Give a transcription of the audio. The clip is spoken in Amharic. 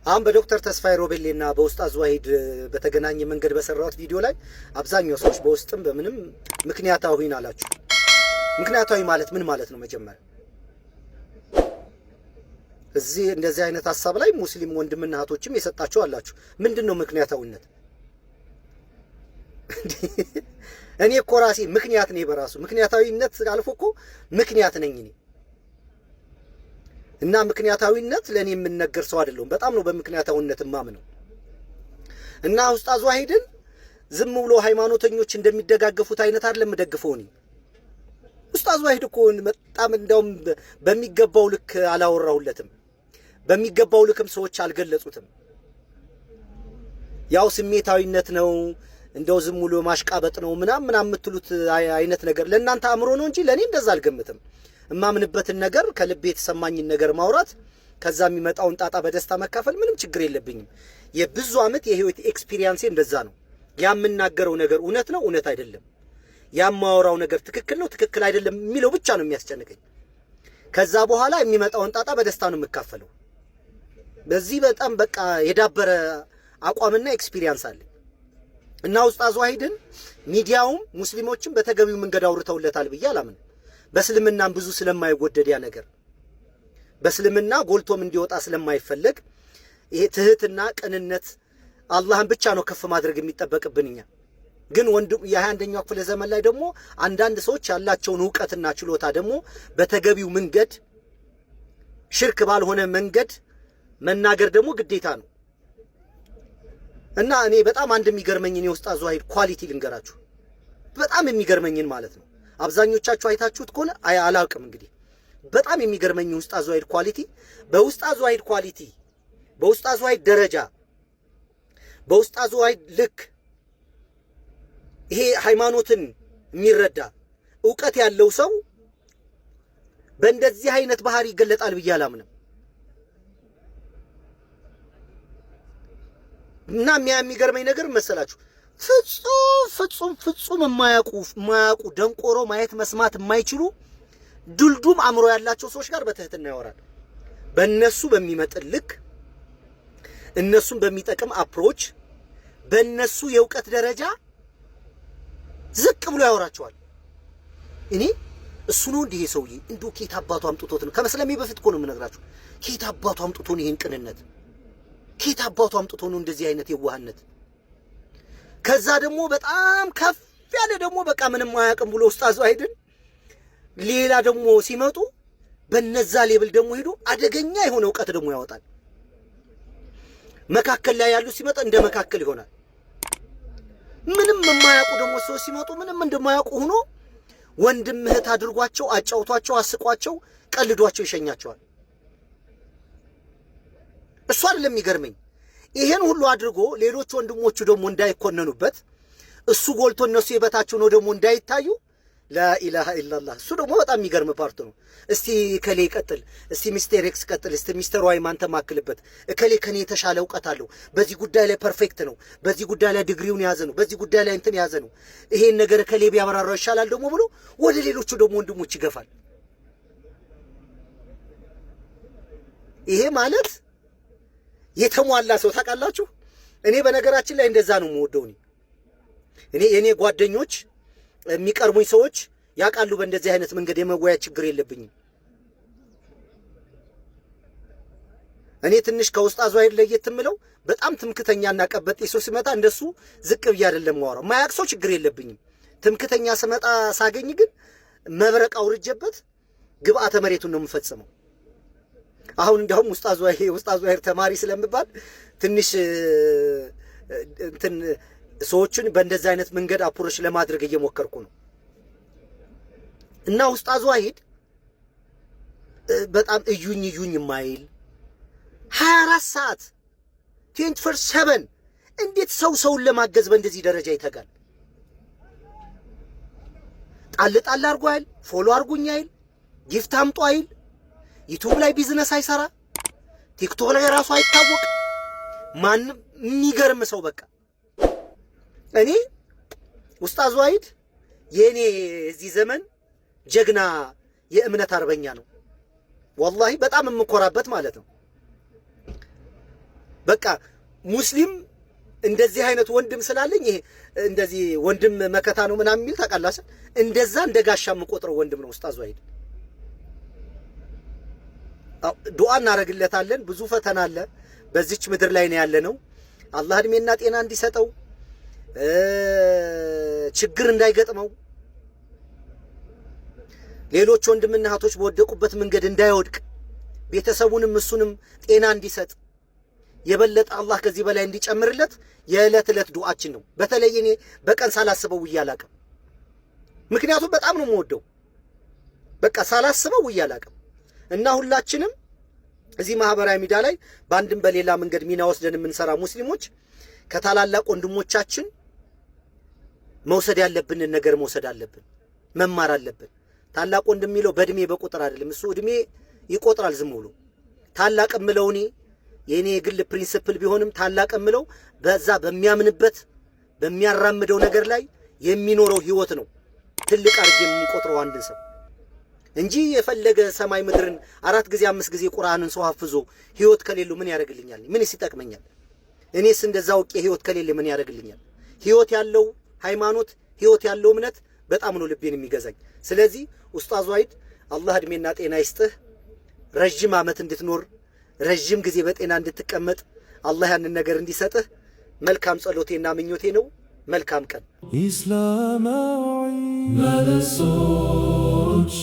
አሁን በዶክተር ተስፋዬ ሮቤሌና በኡስታዝ ዋሂድ በተገናኘ መንገድ በሰራሁት ቪዲዮ ላይ አብዛኛው ሰዎች በውስጥም በምንም ምክንያታዊን አላችሁ። ምክንያታዊ ማለት ምን ማለት ነው? መጀመሪያ እዚህ እንደዚህ አይነት ሐሳብ ላይ ሙስሊም ወንድምና እህቶችም የሰጣችሁ አላችሁ። ምንድነው ምክንያታዊነት? እኔ እኮ ራሴ ምክንያት ነኝ። በራሱ ምክንያታዊነት አልፎ እኮ ምክንያት ነኝ እኔ። እና ምክንያታዊነት ለኔ የምነገር ሰው አይደለም። በጣም ነው በምክንያታዊነት ማምነው። እና ኡስታዝ ዋሂድን ዝም ብሎ ሃይማኖተኞች እንደሚደጋገፉት አይነት አይደለም የምደግፈው እኔ። ኡስታዝ ዋሂድ እኮ በጣም እንደውም በሚገባው ልክ አላወራሁለትም። በሚገባው ልክም ሰዎች አልገለጹትም። ያው ስሜታዊነት ነው እንደው ዝም ብሎ ማሽቃበጥ ነው ምናምን የምትሉት አይነት ነገር ለእናንተ አእምሮ ነው እንጂ ለኔ እንደዛ አልገምትም። እማምንበትን ነገር ከልቤ የተሰማኝን ነገር ማውራት ከዛ የሚመጣውን ጣጣ በደስታ መካፈል ምንም ችግር የለብኝም። የብዙ ዓመት የህይወት ኤክስፒሪየንስ እንደዛ ነው። ያምናገረው ነገር እውነት ነው እውነት አይደለም፣ ያማወራው ነገር ትክክል ነው ትክክል አይደለም የሚለው ብቻ ነው የሚያስጨንቀኝ። ከዛ በኋላ የሚመጣውን ጣጣ በደስታ ነው የምካፈለው። በዚህ በጣም በቃ የዳበረ አቋምና ኤክስፒሪየንስ አለ። እና ኡስታዝ ዋሂድን ሚዲያውም ሙስሊሞችም በተገቢው መንገድ አውርተውለታል ብዬ አላምንም። በእስልምናም ብዙ ስለማይወደድ ያ ነገር በእስልምና ጎልቶም እንዲወጣ ስለማይፈልግ ይሄ ትህትና ቅንነት አላህን ብቻ ነው ከፍ ማድረግ የሚጠበቅብንኛ። ግን ወንድም የ21ኛው ክፍለ ዘመን ላይ ደግሞ አንዳንድ ሰዎች ያላቸውን ዕውቀትና ችሎታ ደግሞ በተገቢው መንገድ ሽርክ ባልሆነ መንገድ መናገር ደግሞ ግዴታ ነው። እና እኔ በጣም አንድ የሚገርመኝን የኡስታዝ ዋሂድ ኳሊቲ ልንገራችሁ። በጣም የሚገርመኝን ማለት ነው። አብዛኞቻችሁ አይታችሁት ከሆነ አላውቅም እንግዲህ በጣም የሚገርመኝ ኡስታዝ ዋሂድ ኳሊቲ በኡስታዝ ዋሂድ ኳሊቲ በኡስታዝ ዋሂድ ደረጃ በኡስታዝ ዋሂድ ልክ ይሄ ሃይማኖትን የሚረዳ ዕውቀት ያለው ሰው በእንደዚህ አይነት ባህሪ ይገለጣል ብዬ አላምንም። እና የሚገርመኝ ነገር መሰላችሁ ፍጹም የማያውቁ ደንቆሮ ማየት መስማት የማይችሉ ዱልዱም አእምሮ ያላቸው ሰዎች ጋር በትህትና ያወራል። በእነሱ በሚመጥን ልክ እነሱን በሚጠቅም አፕሮች በእነሱ የእውቀት ደረጃ ዝቅ ብሎ ያወራቸዋል። እኔ እሱ ነው እንዲህ ሰውዬ እንደው ኬት አባቱ አምጥቶት ነው? ከመስለሜ በፊት እኮ ነው የምነግራችሁ። ኬት አባቱ አምጥቶ ነው ይሄን ቅንነት? ኬት አባቱ አምጥቶ ነው እንደዚህ አይነት የዋህነት? ከዛ ደግሞ በጣም ከፍ ያለ ደግሞ በቃ ምንም አያውቅም ብሎ ኡስታዝ ዋሂድን ሌላ ደግሞ ሲመጡ በነዛ ሌብል ደግሞ ሄዶ አደገኛ የሆነ ዕውቀት ደግሞ ያወጣል። መካከል ላይ ያሉ ሲመጣ እንደ መካከል ይሆናል። ምንም የማያውቁ ደግሞ ሰዎች ሲመጡ ምንም እንደማያውቁ ሆኖ ወንድም እህት አድርጓቸው አጫውቷቸው አስቋቸው ቀልዷቸው ይሸኛቸዋል። እሱ አይደለም የሚገርመኝ። ይሄን ሁሉ አድርጎ ሌሎች ወንድሞቹ ደግሞ እንዳይኮነኑበት እሱ ጎልቶ እነሱ የበታቸው ነው ደግሞ እንዳይታዩ ላኢላሃ ኢላላህ። እሱ ደግሞ በጣም የሚገርም ፓርት ነው። እስቲ ከሌ ቀጥል፣ እስቲ ሚስተር ኤክስ ቀጥል፣ እስቲ ሚስተር ዋይ ማን ተማክልበት፣ እከሌ ከኔ የተሻለ ዕውቀት አለው፣ በዚህ ጉዳይ ላይ ፐርፌክት ነው፣ በዚህ ጉዳይ ላይ ዲግሪውን ያዘ ነው፣ በዚህ ጉዳይ ላይ እንትን ያዘ ነው፣ ይሄን ነገር ከሌ ቢያበራራው ይሻላል ደግሞ ብሎ ወደ ሌሎቹ ደግሞ ወንድሞች ይገፋል። ይሄ ማለት የተሟላ ሰው ታውቃላችሁ። እኔ በነገራችን ላይ እንደዛ ነው የምወደው። እኔ የኔ ጓደኞች የሚቀርቡኝ ሰዎች ያውቃሉ በእንደዚህ አይነት መንገድ የመወያ ችግር የለብኝም። እኔ ትንሽ ከኡስታዝ ዋሂድ ለየት የምለው በጣም ትምክተኛና ቀበጤ ሰው ሲመጣ እንደሱ ዝቅ ብዬ አይደለም ማወራው። ማያቅ ሰው ችግር የለብኝም። ትምክተኛ ስመጣ ሳገኝ ግን መብረቅ አውርጀበት ግብአተ መሬቱን ነው የምፈጽመው። አሁን እንደውም ኡስታዝ ዋሂድ ተማሪ ስለምባል ትንሽ እንትን ሰዎችን በእንደዚህ አይነት መንገድ አፕሮች ለማድረግ እየሞከርኩ ነው። እና ኡስታዝ ዋሂድ በጣም እዩኝ የማይል 24 ሰዓት 24/7 እንዴት ሰውን ለማገዝ በእንደዚህ ደረጃ ይተጋል? ጣል አርጉ አይል፣ ፎሎ አርጉኝ አይል፣ ጊፍት አምጡ አይል፣ ዩቲዩብ ላይ ቢዝነስ አይሰራ፣ ቲክቶክ ላይ ራሱ አይታወቅ። ማንም የሚገርም ሰው በቃ እኔ ኡስታዝ ዋሂድ የኔ እዚህ ዘመን ጀግና የእምነት አርበኛ ነው። ወላሂ በጣም የምኮራበት ማለት ነው። በቃ ሙስሊም እንደዚህ አይነት ወንድም ስላለኝ ይሄ እንደዚህ ወንድም መከታ ነው ምናምን የሚል ታውቃለህ። እንደዛ እንደ ጋሻ የምቆጥረው ወንድም ነው ኡስታዝ ዋሂድ። ዱዓ እናደርግለታለን። ብዙ ፈተና አለ በዚች ምድር ላይ ነው ያለነው። አላህ እድሜና ጤና እንዲሰጠው ችግር እንዳይገጥመው ሌሎች ወንድምና እህቶች በወደቁበት መንገድ እንዳይወድቅ ቤተሰቡንም እሱንም ጤና እንዲሰጥ የበለጠ አላህ ከዚህ በላይ እንዲጨምርለት የዕለት ዕለት ዱዓችን ነው። በተለይ እኔ በቀን ሳላስበው ውያላቀም ምክንያቱም በጣም ነው የምወደው። በቃ ሳላስበው ውያላቀም እና ሁላችንም እዚህ ማህበራዊ ሚዲያ ላይ በአንድም በሌላ መንገድ ሚና ወስደን የምንሰራ ሙስሊሞች ከታላላቅ ወንድሞቻችን መውሰድ ያለብንን ነገር መውሰድ አለብን፣ መማር አለብን። ታላቅ ወንድም የሚለው በእድሜ በቁጥር አይደለም። እሱ እድሜ ይቆጥራል ዝም ብሎ። ታላቅ የምለው እኔ የኔ የግል ፕሪንሲፕል ቢሆንም ታላቅ የምለው በዛ በሚያምንበት በሚያራምደው ነገር ላይ የሚኖረው ህይወት ነው ትልቅ አድርጌ የሚቆጥረው አንድ ሰው እንጂ የፈለገ ሰማይ ምድርን 4 ጊዜ 5 ጊዜ ቁርአንን ሰው ሐፍዞ ህይወት ከሌለው ምን ያደርግልኛል? ምንስ ይጠቅመኛል? እኔስ እንደዛው ህይወት ከሌለ ምን ያደርግልኛል? ህይወት ያለው ሃይማኖት፣ ህይወት ያለው እምነት በጣም ነው ልቤን የሚገዛኝ። ስለዚህ ኡስታዝ ዋሂድ አላህ እድሜና ጤና ይስጥህ፣ ረጅም ዓመት እንድትኖር ረጅም ጊዜ በጤና እንድትቀመጥ አላህ ያንን ነገር እንዲሰጥህ መልካም ጸሎቴና ምኞቴ ነው። መልካም ቀን። ኢስላማዊ መልሶች